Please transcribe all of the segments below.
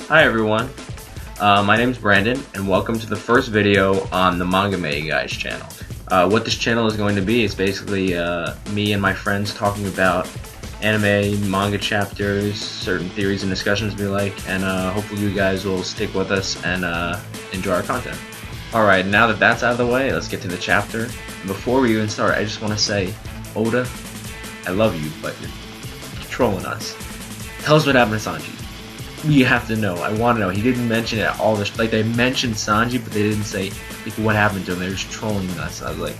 Hi everyone, my name's Brandon and welcome to the first video on the Manga Guys channel. What this channel is going to be is basically me and my friends talking about anime, manga chapters, certain theories and discussions we like, and hopefully you guys will stick with us and enjoy our content. Alright, now that that's out of the way, let's get to the chapter. Before we even start, I just want to say, Oda, I love you, but you're trolling us. Tell us what happened to Sanji. We have to know. I want to know. He didn't mention it at all. Like, they mentioned Sanji, but they didn't say like what happened to him. They were just trolling us. I was like,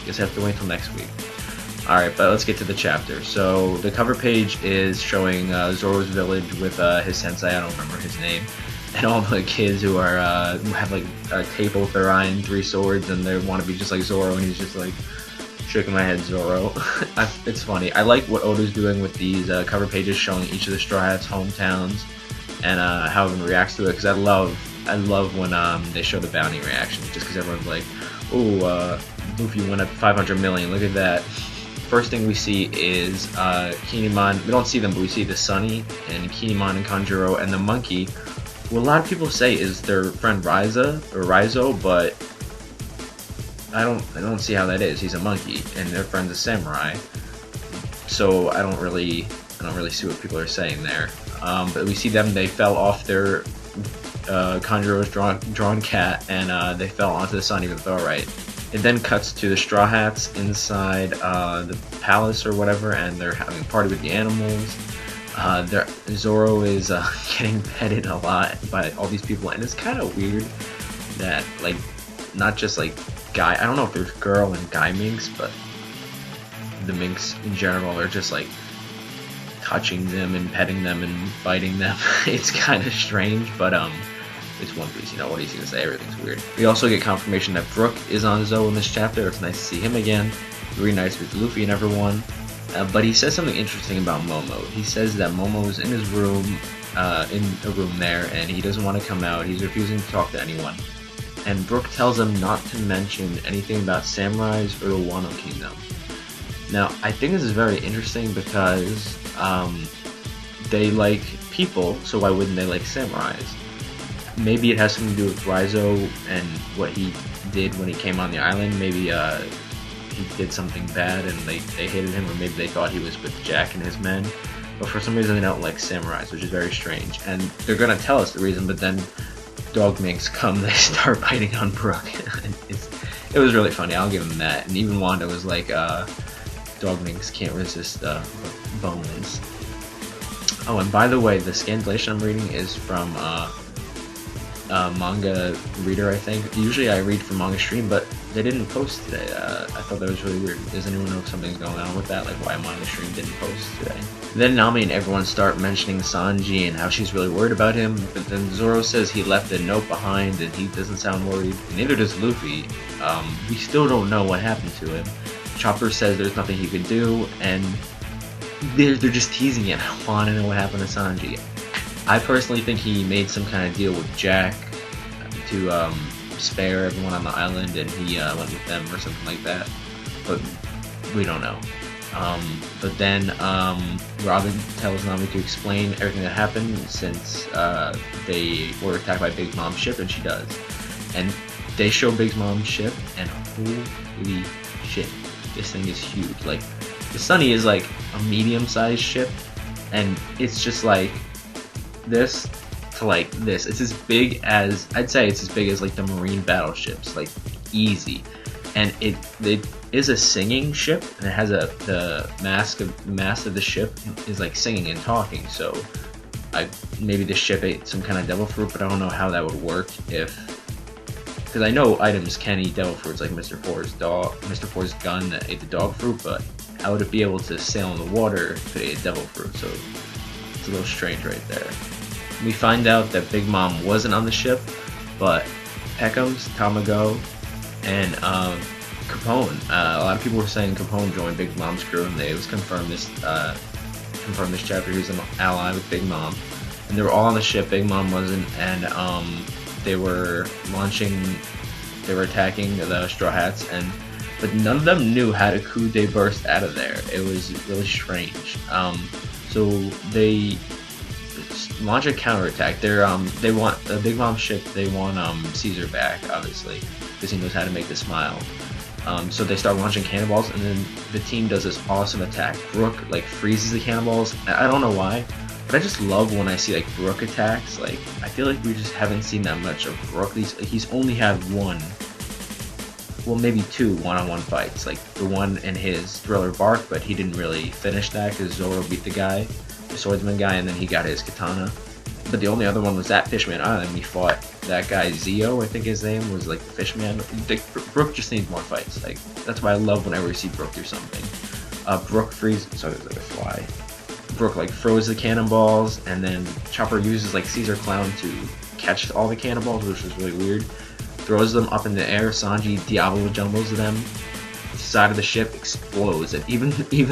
guess I have to wait till next week. Alright, but let's get to the chapter. So, the cover page is showing Zoro's village with his sensei, I don't remember his name, and all the kids who are who have like a tape over their eye and 3 swords, and they want to be just like Zoro, and he's just like shaking my head, Zoro. It's funny. I like what Oda's doing with these cover pages showing each of the Straw Hats' hometowns and how everyone reacts to it, because I love when they show the bounty reaction, just because everyone's like, oh, Luffy went up 500 million, look at that. First thing we see is Kinemon. We don't see them, but we see the Sunny and Kinemon and Kanjuro and the monkey, who a lot of people say is their friend Raizo, but I don't see how that is. He's a monkey, and their friend's a samurai. So I don't really see what people are saying there. But we see them. They fell off their Kanjuro's drawn cat, and they fell onto the Sunny with alright. It then cuts to the Straw Hats inside the palace or whatever, and they're having a party with the animals. Zoro is getting petted a lot by all these people, and it's kind of weird that, like, not just like guy, I don't know if there's girl and guy minks, but the minks in general are just like touching them and petting them and biting them. It's kind of strange, but it's One Piece, you know, what he's gonna say, everything's weird. We also get confirmation that Brook is on Zoe in this chapter. It's nice to see him again, reunites with Luffy and everyone. But he says something interesting about Momo. He says that Momo is in his room, in a room there, and he doesn't want to come out. He's refusing to talk to anyone. And Brook tells him not to mention anything about samurais or the Wano Kingdom. Now, I think this is very interesting because they like people, so why wouldn't they like samurais? Maybe it has something to do with Raizo and what he did when he came on the island. Maybe he did something bad and they hated him, or maybe they thought he was with Jack and his men. But for some reason they don't like samurais, which is very strange. And they're gonna tell us the reason, but then dog minks come, they start biting on Brook. It was really funny, I'll give him that. And even Wanda was like, dog minks can't resist bones. Oh, and by the way, the scandalation I'm reading is from Manga Reader, I think. Usually I read from Manga Stream, but they didn't post today. I thought that was really weird. Does anyone know if something's going on with that? Like why Manga Stream didn't post today? Then Nami and everyone start mentioning Sanji and how she's really worried about him, but then Zoro says he left a note behind and he doesn't sound worried. Neither does Luffy. We still don't know what happened to him. Chopper says there's nothing he could do, and they're just teasing it. I want to know what happened to Sanji. I personally think he made some kind of deal with Jack to spare everyone on the island, and he went with them or something like that, but we don't know. But then Robin tells Nami to explain everything that happened since they were attacked by Big Mom's ship, and she does. And they show Big Mom's ship, and holy shit, this thing is huge. Like, the Sunny is like a medium-sized ship, and it's just like this to like this. It's as big as, I'd say it's as big as like the marine battleships, like easy. And it is a singing ship, and it has the mast of the ship is like singing and talking. So maybe the ship ate some kind of devil fruit, but I don't know how that would work because I know items can eat devil fruits, like Mr. Four's gun that ate the dog fruit, but how would it be able to sail in the water if it ate devil fruit? So it's a little strange right there. We find out that Big Mom wasn't on the ship, but Peckham's, Tamago, and Capone. A lot of people were saying Capone joined Big Mom's crew, and it was confirmed this chapter he was an ally with Big Mom, and they were all on the ship. Big Mom wasn't, and they were attacking the Straw Hats, but none of them knew how to coup de burst out of there. It was really strange. So launch a counterattack. They want a Big Mom ship. They want Caesar back, obviously, because he knows how to make the smile. So they start launching cannonballs, and then the team does this awesome attack. Brook like freezes the cannonballs. I don't know why, but I just love when I see like Brook attacks. Like I feel like we just haven't seen that much of Brook. He's only had one, well maybe two one-on-one fights. Like the one in his Thriller Bark, but he didn't really finish that because Zoro beat the guy, the swordsman guy, and then he got his katana. But the only other one was that Fishman Island. He fought that guy Zio, I think his name was, like the Fishman. Brook just needs more fights. Like that's why I love whenever we see Brook do something. Brook freezes. Sorry, there's like a fly. Brook like froze the cannonballs, and then Chopper uses like Caesar Clown to catch all the cannonballs, which was really weird. Throws them up in the air. Sanji Diablo jumbles them. The side of the ship explodes, and even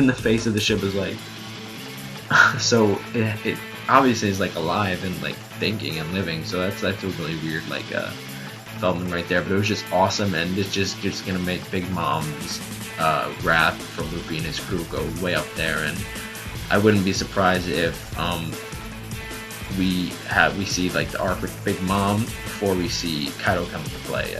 the face of the ship is like. So it obviously is like alive and like thinking and living, so that's a really weird like development right there. But it was just awesome, and it's just gonna make Big Mom's wrath for Luffy and his crew go way up there. And I wouldn't be surprised if we see like the arc with Big Mom before we see Kaido come into play.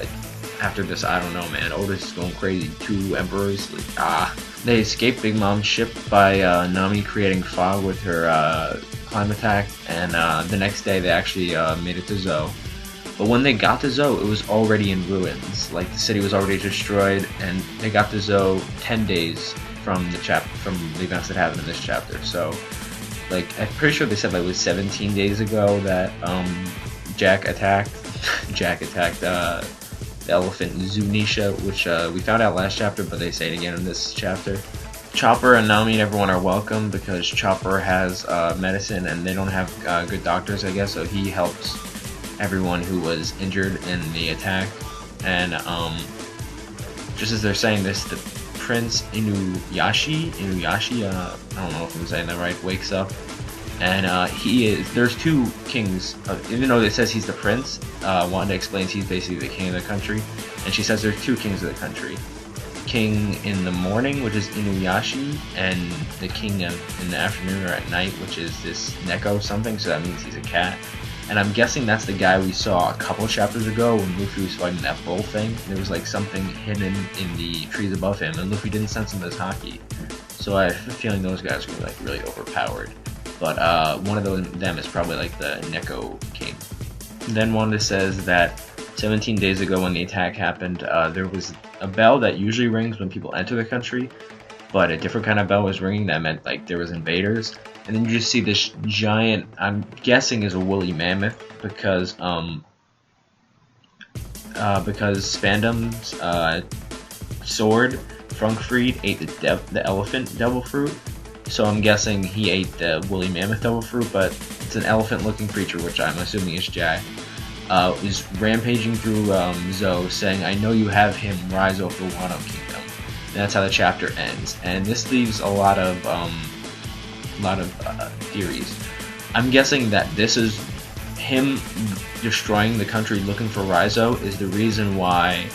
After this, I don't know, man. Otis is going crazy. 2 emperors, like, They escape Big Mom's ship by Nami creating fog with her climb attack, and the next day they actually made it to Zou. But when they got to Zou, it was already in ruins. Like the city was already destroyed, and they got to Zou 10 days from the events that happened in this chapter. So, like, I'm pretty sure they said like it was 17 days ago that Jack attacked the elephant Zunisha, which we found out last chapter, but they say it again in this chapter. Chopper and Nami and everyone are welcome because Chopper has medicine and they don't have good doctors, I guess, so he helps everyone who was injured in the attack. And just as they're saying this, the Prince Inuyasha, I don't know if I'm saying that right, wakes up. And there's 2 kings, even though it says he's the prince, Wanda explains he's basically the king of the country, and she says there's 2 kings of the country. King in the morning, which is Inuyasha, and the king in the afternoon or at night, which is this Neko something, so that means he's a cat. And I'm guessing that's the guy we saw a couple chapters ago when Luffy was fighting that bull thing. There was like something hidden in the trees above him, and Luffy didn't sense him as Haki. So I have a feeling those guys were like really overpowered. But one of them is probably like the Neko King. Then Wanda says that 17 days ago when the attack happened, there was a bell that usually rings when people enter the country, but a different kind of bell was ringing that meant like there was invaders. And then you just see this giant, I'm guessing is a woolly mammoth, because Spandam's sword, Frunkfried, ate the elephant devil fruit. So I'm guessing he ate the woolly mammoth devil fruit, but it's an elephant-looking creature, which I'm assuming is Jack. Is rampaging through Zou, saying, "I know you have him, rise over the Wano Kingdom." And that's how the chapter ends. And this leaves a lot of theories. I'm guessing that this is him destroying the country, looking for Rizzo, is the reason why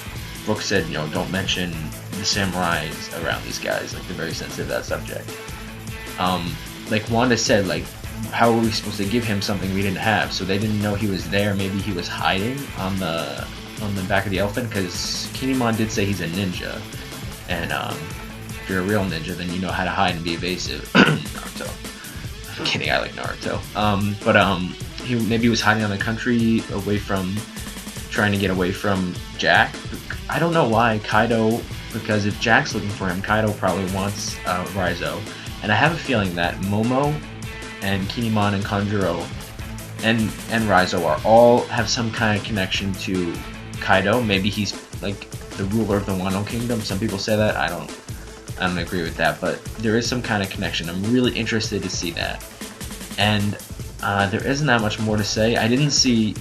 Brook said, you know, don't mention the samurais around these guys. Like, they're very sensitive to that subject. Like Wanda said, like, how were we supposed to give him something we didn't have? So they didn't know he was there. Maybe he was hiding on the back of the elephant, because Kinemon did say he's a ninja, and if you're a real ninja, then you know how to hide and be evasive. Naruto. I'm kidding, I like Naruto. Maybe he was hiding on the country, trying to get away from Jack. I don't know why Kaido, because if Jack's looking for him, Kaido probably wants Rizzo. And I have a feeling that Momo and Kinemon and Kanjuro and Rizzo have some kind of connection to Kaido. Maybe he's like the ruler of the Wano Kingdom. Some people say that. I don't agree with that, but there is some kind of connection. I'm really interested to see that. And there isn't that much more to say. I didn't see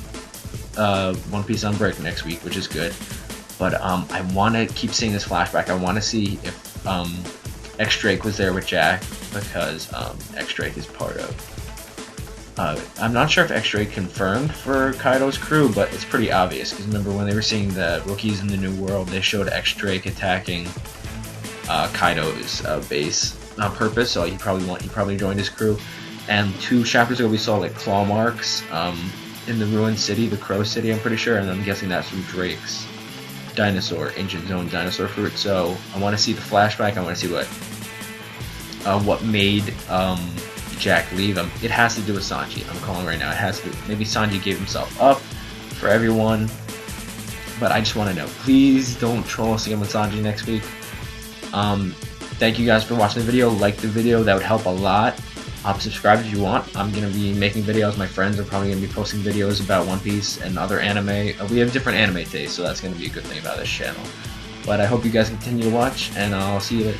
One Piece on break next week, which is good. But I want to keep seeing this flashback. I want to see if X-Drake was there with Jack, because X-Drake is part of... I'm not sure if X-Drake confirmed for Kaido's crew, but it's pretty obvious, because remember when they were seeing the rookies in the New World, they showed X-Drake attacking Kaido's base on purpose, so he probably joined his crew. And 2 chapters ago we saw like claw marks in the ruined city, the Crow City, I'm pretty sure, and I'm guessing that's from Drake's dinosaur, Ancient Zone dinosaur fruit. So I want to see the flashback. I want to see what made Jack leave him. It has to do with Sanji. I'm calling right now. It has to. Maybe Sanji gave himself up for everyone. But I just want to know. Please don't troll us again with Sanji next week. Thank you guys for watching the video. Like the video. That would help a lot. Subscribe if you want. I'm going to be making videos. My friends are probably going to be posting videos about One Piece and other anime. We have different anime tastes, so that's going to be a good thing about this channel. But I hope you guys continue to watch, and I'll see you later.